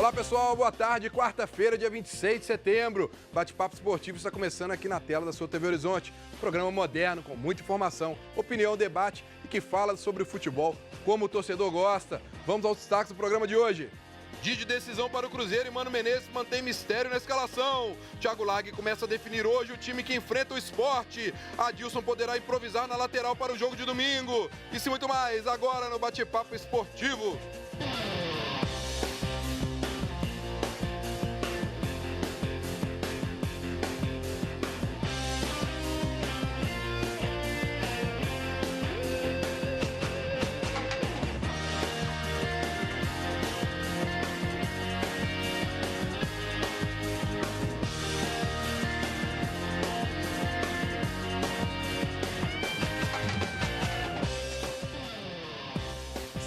Olá pessoal, boa tarde, quarta-feira, dia 26 de setembro. Bate-papo esportivo está começando aqui na tela da sua TV Horizonte. Programa moderno, com muita informação, opinião, debate e que fala sobre o futebol como o torcedor gosta. Vamos aos destaques do programa de hoje. Dia de decisão para o Cruzeiro e Mano Menezes mantém mistério na escalação. Thiago Lage começa a definir hoje o time que enfrenta o Sport. Adilson poderá improvisar na lateral para o jogo de domingo. Isso e muito mais agora no Bate-papo Esportivo.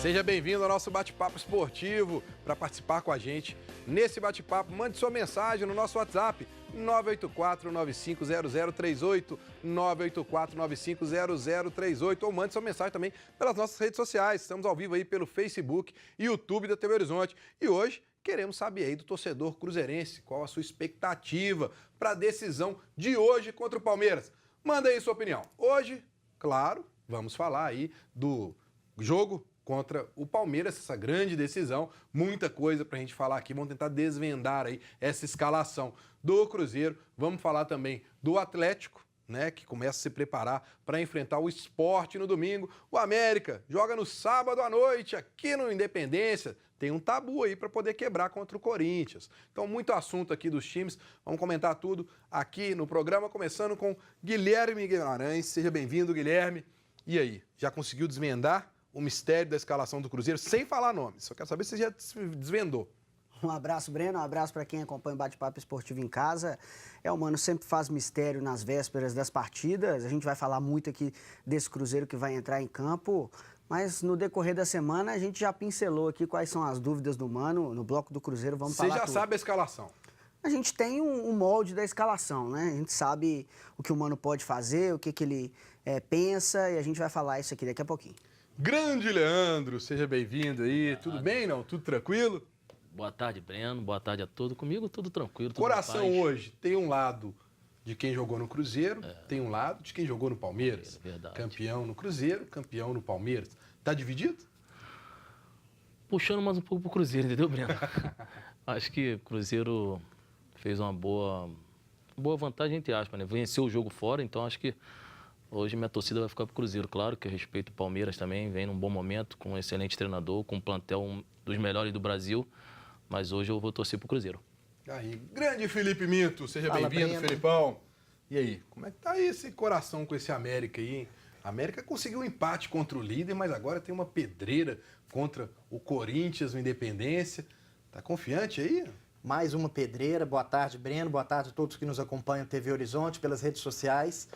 Seja bem-vindo ao nosso bate-papo esportivo. Para participar com a gente nesse bate-papo, mande sua mensagem no nosso WhatsApp 984-950038, 984-950038, ou mande sua mensagem também pelas nossas redes sociais. Estamos ao vivo aí pelo Facebook e YouTube da TV Horizonte. E hoje queremos saber aí do torcedor cruzeirense, qual a sua expectativa para a decisão de hoje contra o Palmeiras. Manda aí sua opinião. Hoje, claro, vamos falar aí do jogo contra o Palmeiras, essa grande decisão, muita coisa pra gente falar aqui, vamos tentar desvendar aí essa escalação do Cruzeiro, vamos falar também do Atlético, né, que começa a se preparar para enfrentar o Sport no domingo, o América joga no sábado à noite aqui no Independência, tem um tabu aí para poder quebrar contra o Corinthians, então muito assunto aqui dos times, vamos comentar tudo aqui no programa, começando com Guilherme Guimarães, seja bem-vindo, Guilherme, e aí, já conseguiu desvendar o mistério da escalação do Cruzeiro, sem falar nomes? Só quero saber se você já desvendou. Um abraço, Breno. Um abraço para quem acompanha o Bate-Papo Esportivo em casa. O Mano sempre faz mistério nas vésperas das partidas. A gente vai falar muito aqui desse Cruzeiro que vai entrar em campo. Mas no decorrer da semana a gente já pincelou aqui quais são as dúvidas do Mano. No bloco do Cruzeiro vamos falar tudo. Você já tudo. sabe a escalação? A gente tem um molde da escalação, né? A gente sabe o que o Mano pode fazer, o que ele pensa, e a gente vai falar isso aqui daqui a pouquinho. Grande Leandro, seja bem-vindo aí. Tudo bem, não? Tudo tranquilo? Boa tarde, Breno. Boa tarde a todos. Comigo tudo tranquilo, tudo Coração hoje tem um lado de quem jogou no Cruzeiro, tem um lado de quem jogou no Palmeiras. Verdade. Campeão no Cruzeiro, campeão no Palmeiras. Tá dividido? Puxando mais um pouco pro Cruzeiro, entendeu, Breno? Acho que o Cruzeiro fez uma boa vantagem, entre aspas, né? Venceu o jogo fora, então acho que hoje minha torcida vai ficar pro Cruzeiro. Claro que eu respeito o Palmeiras também, vem num bom momento, com um excelente treinador, com um plantel um dos melhores do Brasil, mas hoje eu vou torcer pro Cruzeiro. Aí, grande Felipe Minto, seja bem-vindo, Breno. Felipão. E aí, como é que tá esse coração com esse América aí, hein? A América conseguiu um empate contra o líder, mas agora tem uma pedreira contra o Corinthians, o Independência. Tá confiante aí? Mais uma pedreira. Boa tarde, Breno. Boa tarde a todos que nos acompanham na TV Horizonte, pelas redes sociais.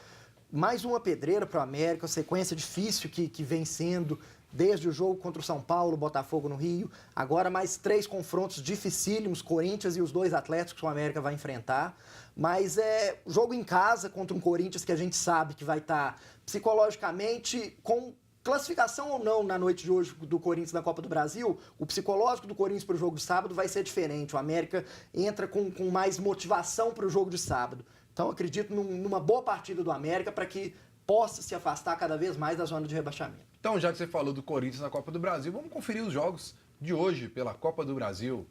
Mais uma pedreira para o América, uma sequência difícil que vem sendo desde o jogo contra o São Paulo, Botafogo no Rio. Agora mais 3 confrontos dificílimos, Corinthians e os 2 Atléticos que o América vai enfrentar. Mas é jogo em casa contra um Corinthians que a gente sabe que vai estar psicologicamente com classificação ou não na noite de hoje do Corinthians na Copa do Brasil. O psicológico do Corinthians para o jogo de sábado vai ser diferente. O América entra com mais motivação para o jogo de sábado. Então, acredito numa boa partida do América para que possa se afastar cada vez mais da zona de rebaixamento. Então, já que você falou do Corinthians na Copa do Brasil, vamos conferir os jogos de hoje pela Copa do Brasil.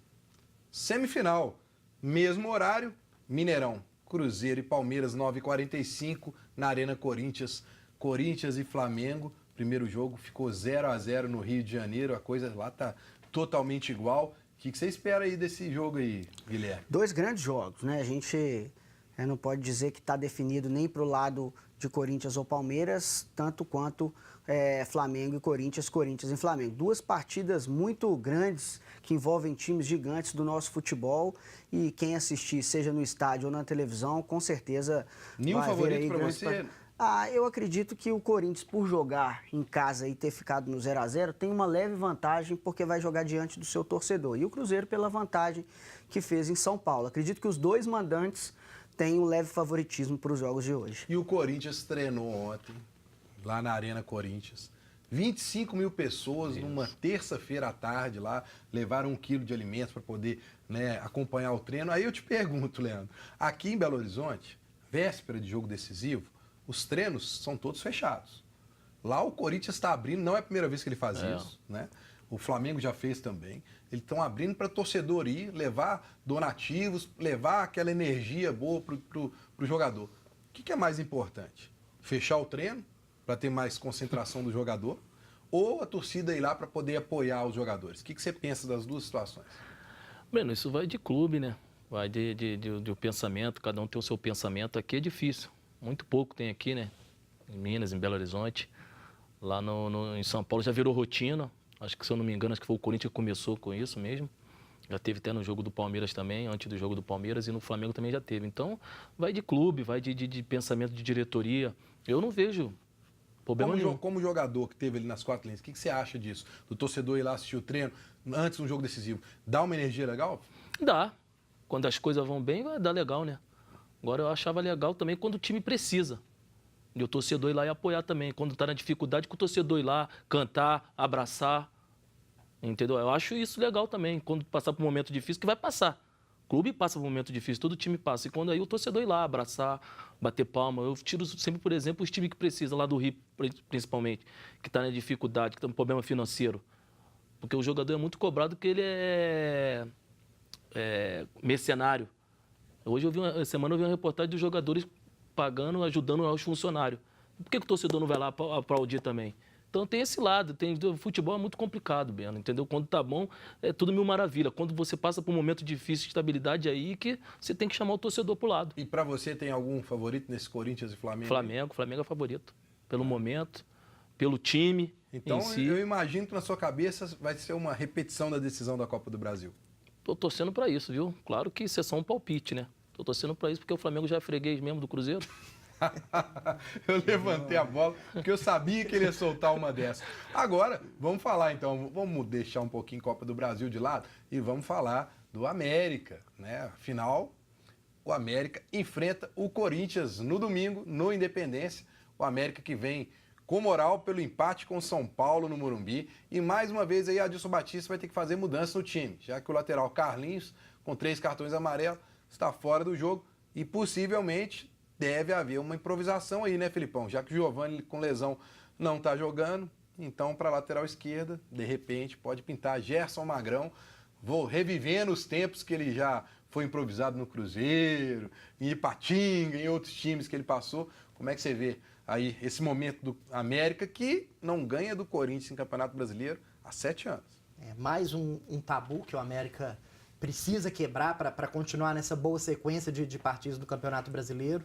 Semifinal, mesmo horário, Mineirão, Cruzeiro e Palmeiras, 9h45, na Arena Corinthians. Corinthians e Flamengo, primeiro jogo ficou 0-0 no Rio de Janeiro, a coisa lá tá totalmente igual. O que você espera aí desse jogo aí, Guilherme? 2 grandes jogos, né? A gente não pode dizer que está definido nem para o lado de Corinthians ou Palmeiras, tanto quanto Flamengo e Corinthians, Corinthians e Flamengo. 2 partidas muito grandes que envolvem times gigantes do nosso futebol e quem assistir, seja no estádio ou na televisão, com certeza Nenhum vai favorito ver aí para grandes você? Eu acredito que o Corinthians, por jogar em casa e ter ficado no 0-0, tem uma leve vantagem porque vai jogar diante do seu torcedor. E o Cruzeiro pela vantagem que fez em São Paulo. Acredito que os 2 mandantes têm um leve favoritismo para os jogos de hoje. E o Corinthians treinou ontem, lá na Arena Corinthians. 25 mil pessoas numa terça-feira à tarde lá, levaram 1 quilo de alimentos para poder, né, acompanhar o treino. Aí eu te pergunto, Leandro, aqui em Belo Horizonte, véspera de jogo decisivo, os treinos são todos fechados. Lá o Corinthians está abrindo, não é a primeira vez que ele faz isso, né? O Flamengo já fez também. Eles estão abrindo para torcedor ir, levar donativos, levar aquela energia boa para o jogador. O que é mais importante? Fechar o treino para ter mais concentração do jogador ou a torcida ir lá para poder apoiar os jogadores? O que você pensa das duas situações? Breno, isso vai de clube, né? Vai de pensamento, cada um tem o seu pensamento. Aqui é difícil, muito pouco tem aqui, né? Em Minas, em Belo Horizonte. Lá em São Paulo já virou rotina. Acho que, se eu não me engano, acho que foi o Corinthians que começou com isso mesmo. Já teve até no jogo do Palmeiras também, antes do jogo do Palmeiras, e no Flamengo também já teve. Então, vai de clube, vai de pensamento de diretoria. Eu não vejo problema nenhum. Como jogador que teve ali nas 4 linhas, o que você acha disso? Do torcedor ir lá assistir o treino antes de um jogo decisivo. Dá uma energia legal? Dá. Quando as coisas vão bem, vai dar legal, né? Agora, eu achava legal também quando o time precisa. E o torcedor ir lá e apoiar também. Quando está na dificuldade, que o torcedor ir lá, cantar, abraçar. Entendeu? Eu acho isso legal também. Quando passar por um momento difícil, que vai passar. O clube passa por um momento difícil, todo time passa. E quando aí o torcedor ir lá, abraçar, bater palma. Eu tiro sempre, por exemplo, os times que precisam, lá do Rio, principalmente, que está na dificuldade, que está com problema financeiro. Porque o jogador é muito cobrado porque ele é mercenário. Hoje, essa semana, eu vi uma reportagem dos jogadores pagando, ajudando aos funcionários. Por que o torcedor não vai lá aplaudir também? Então tem esse lado, o futebol é muito complicado, Beno, entendeu? Quando tá bom, é tudo mil maravilha. Quando você passa por um momento difícil de estabilidade aí, que você tem que chamar o torcedor pro lado. E para você, tem algum favorito nesse Corinthians e Flamengo? Flamengo é favorito. Pelo momento, pelo time então, em si. Eu imagino que na sua cabeça vai ser uma repetição da decisão da Copa do Brasil. Tô torcendo para isso, viu? Claro que isso é só um palpite, né? Tô torcendo para isso porque o Flamengo já é freguês mesmo do Cruzeiro. Eu levantei a bola porque eu sabia que ele ia soltar uma dessa. Agora, vamos falar então, vamos deixar um pouquinho Copa do Brasil de lado e vamos falar do América, né? Afinal, o América enfrenta o Corinthians no domingo, no Independência. O América que vem com moral pelo empate com o São Paulo no Morumbi. E mais uma vez aí, Adilson Batista vai ter que fazer mudança no time, já que o lateral Carlinhos, com 3 cartões amarelos, está fora do jogo e possivelmente deve haver uma improvisação aí, né, Filipão? Já que o Giovani com lesão não está jogando, então para a lateral esquerda, de repente, pode pintar Gerson Magrão, revivendo os tempos que ele já foi improvisado no Cruzeiro, em Ipatinga, em outros times que ele passou. Como é que você vê aí esse momento do América, que não ganha do Corinthians em Campeonato Brasileiro há 7 anos? É mais um tabu que o América precisa quebrar para continuar nessa boa sequência de partidas do Campeonato Brasileiro.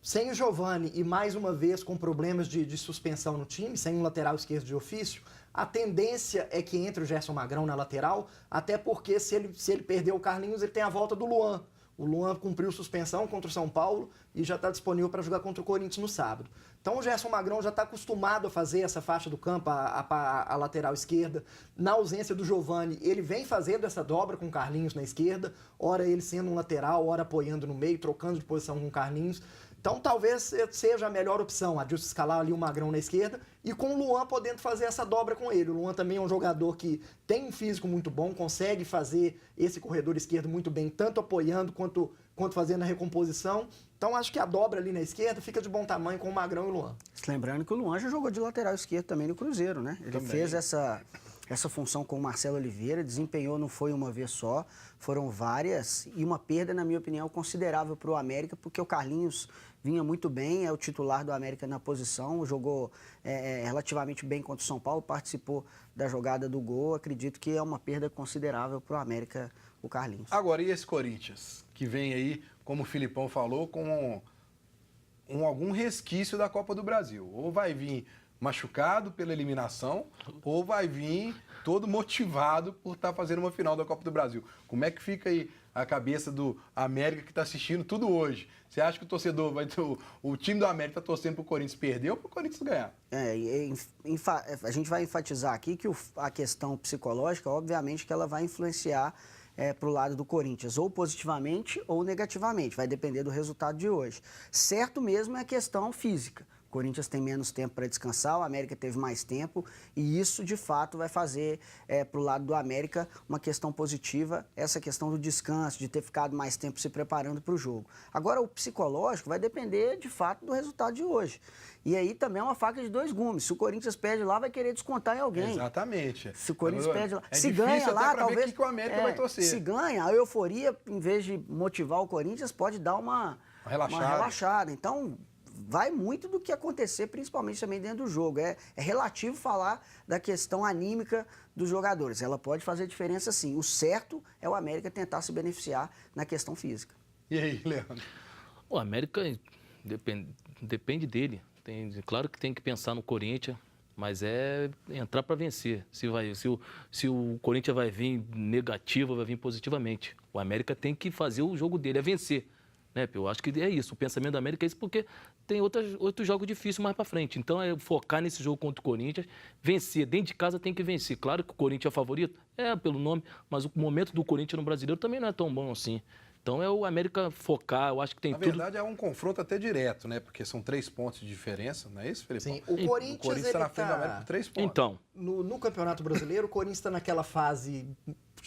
Sem o Giovani e mais uma vez com problemas de suspensão no time, sem um lateral esquerdo de ofício, a tendência é que entre o Gerson Magrão na lateral, até porque se ele perder o Carlinhos, ele tem a volta do Luan. O Luan cumpriu suspensão contra o São Paulo e já está disponível para jogar contra o Corinthians no sábado. Então o Gerson Magrão já está acostumado a fazer essa faixa do campo, a lateral esquerda. Na ausência do Giovani, ele vem fazendo essa dobra com o Carlinhos na esquerda, ora ele sendo um lateral, ora apoiando no meio, trocando de posição com o Carlinhos. Então talvez seja a melhor opção, a de escalar ali o Magrão na esquerda e com o Luan podendo fazer essa dobra com ele. O Luan também é um jogador que tem um físico muito bom, consegue fazer esse corredor esquerdo muito bem, tanto apoiando quanto fazendo a recomposição. Então acho que a dobra ali na esquerda fica de bom tamanho com o Magrão e o Luan. Lembrando que o Luan já jogou de lateral esquerdo também no Cruzeiro, né? Ele fez essa função com o Marcelo Oliveira, desempenhou, não foi uma vez só, foram várias, e uma perda, na minha opinião, considerável para o América, porque o Carlinhos vinha muito bem, é o titular do América na posição, jogou relativamente bem contra o São Paulo, participou da jogada do gol, acredito que é uma perda considerável para o América, o Carlinhos. Agora, e esse Corinthians, que vem aí, como o Filipão falou, com algum resquício da Copa do Brasil, ou vai vir machucado pela eliminação, ou vai vir todo motivado por estar fazendo uma final da Copa do Brasil. Como é que fica aí a cabeça do América que está assistindo tudo hoje? Você acha que o torcedor o time do América está torcendo para o Corinthians perder ou para o Corinthians ganhar? A gente vai enfatizar aqui que a questão psicológica, obviamente, que ela vai influenciar para o lado do Corinthians, ou positivamente ou negativamente, vai depender do resultado de hoje. Certo mesmo é a questão física. O Corinthians tem menos tempo para descansar, o América teve mais tempo e isso, de fato, vai fazer para o lado do América uma questão positiva, essa questão do descanso, de ter ficado mais tempo se preparando para o jogo. Agora, o psicológico vai depender, de fato, do resultado de hoje. E aí também é uma faca de dois gumes. Se o Corinthians perde lá, vai querer descontar em alguém. Exatamente. Se o Corinthians perde lá. É Se difícil ganha até lá, pra talvez. ver o que o América vai torcer. Se ganha, a euforia, em vez de motivar o Corinthians, pode dar uma relaxada. Então, vai muito do que acontecer, principalmente também dentro do jogo. É relativo falar da questão anímica dos jogadores. Ela pode fazer diferença sim. O certo é o América tentar se beneficiar na questão física. E aí, Leandro? O América depende dele. Claro que tem que pensar no Corinthians, mas é entrar para vencer. Se o Corinthians vai vir negativo, vai vir positivamente. O América tem que fazer o jogo dele, é vencer. Né? Eu acho que é isso. O pensamento da América é isso, porque tem outros jogos difíceis mais para frente. Então é focar nesse jogo contra o Corinthians, vencer. Dentro de casa tem que vencer. Claro que o Corinthians é favorito, pelo nome, mas o momento do Corinthians no Brasileiro também não é tão bom assim. Então é o América focar, eu acho que tem tudo... Na verdade é um confronto até direto, né? Porque são 3 pontos de diferença, não é isso, Felipe? Sim, o Corinthians está na frente do América por 3 pontos. Então... No Campeonato Brasileiro, o Corinthians está naquela fase...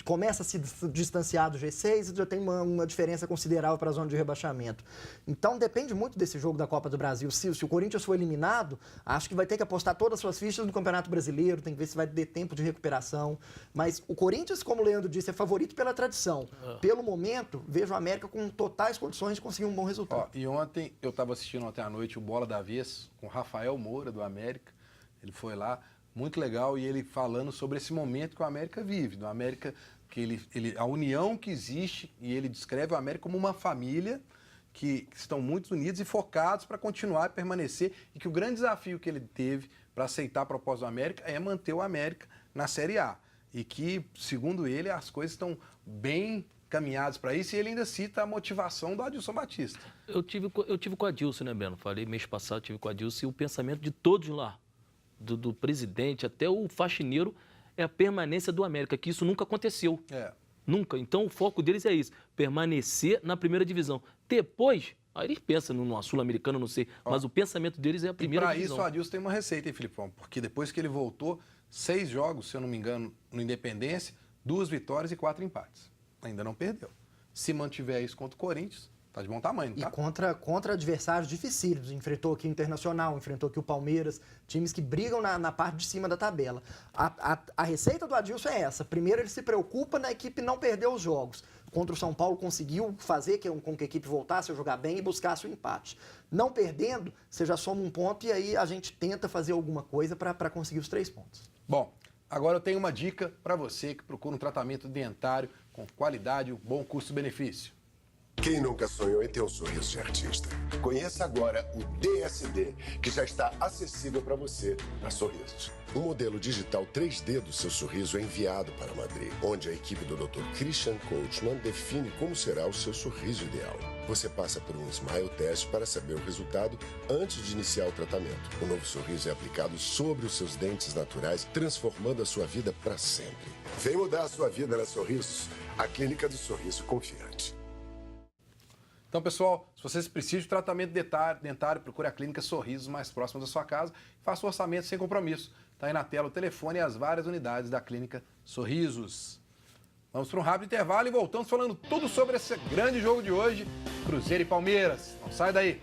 Começa a se distanciar do G6 e já tem uma diferença considerável para a zona de rebaixamento. Então, depende muito desse jogo da Copa do Brasil. Se o Corinthians for eliminado, acho que vai ter que apostar todas as suas fichas no Campeonato Brasileiro, tem que ver se vai ter tempo de recuperação. Mas o Corinthians, como o Leandro disse, é favorito pela tradição. Pelo momento, vejo a América com totais condições de conseguir um bom resultado. E ontem, eu estava assistindo ontem à noite o Bola da Vez com o Rafael Moura, do América. Ele foi lá, muito legal, e ele falando sobre esse momento que o América vive, do América, que a união que existe, e ele descreve o América como uma família que estão muito unidos e focados para continuar e permanecer, e que o grande desafio que ele teve para aceitar a proposta do América é manter o América na Série A. E que, segundo ele, as coisas estão bem caminhadas para isso, e ele ainda cita a motivação do Adilson Batista. Eu tive com o Adilson, né, Breno? Falei mês passado, tive com o Adilson, e o pensamento de todos lá, do presidente até o faxineiro, é a permanência do América, que isso nunca aconteceu. Nunca. Então, o foco deles é isso, permanecer na primeira divisão. Depois, aí eles pensam numa Sul-Americana, não sei, mas o pensamento deles é a primeira divisão. E para isso, o Adilson tem uma receita, hein, Filipão? Porque depois que ele voltou, 6 jogos, se eu não me engano, no Independência, 2 vitórias e 4 empates. Ainda não perdeu. Se mantiver isso contra o Corinthians, tá de bom tamanho, não tá? E contra adversários dificílimos. Enfrentou aqui o Internacional, enfrentou aqui o Palmeiras, times que brigam na parte de cima da tabela. A receita do Adilson é essa. Primeiro, ele se preocupa na equipe não perder os jogos. Contra o São Paulo, conseguiu fazer com que a equipe voltasse a jogar bem e buscasse o empate. Não perdendo, você já soma um ponto e aí a gente tenta fazer alguma coisa para conseguir os 3 pontos. Bom, agora eu tenho uma dica para você que procura um tratamento dentário com qualidade e um bom custo-benefício. Quem nunca sonhou em ter um sorriso de artista? Conheça agora o DSD, que já está acessível para você na Sorrisos. Um modelo digital 3D do seu sorriso é enviado para Madrid, onde a equipe do Dr. Christian Coachman define como será o seu sorriso ideal. Você passa por um Smile Test para saber o resultado antes de iniciar o tratamento. O novo sorriso é aplicado sobre os seus dentes naturais, transformando a sua vida para sempre. Vem mudar a sua vida na Sorrisos, a clínica do sorriso confiante. Então, pessoal, se vocês precisam de tratamento dentário, procure a clínica Sorrisos mais próxima da sua casa e faça o orçamento sem compromisso. Está aí na tela o telefone e as várias unidades da clínica Sorrisos. Vamos para um rápido intervalo e voltamos falando tudo sobre esse grande jogo de hoje, Cruzeiro e Palmeiras. Não sai daí!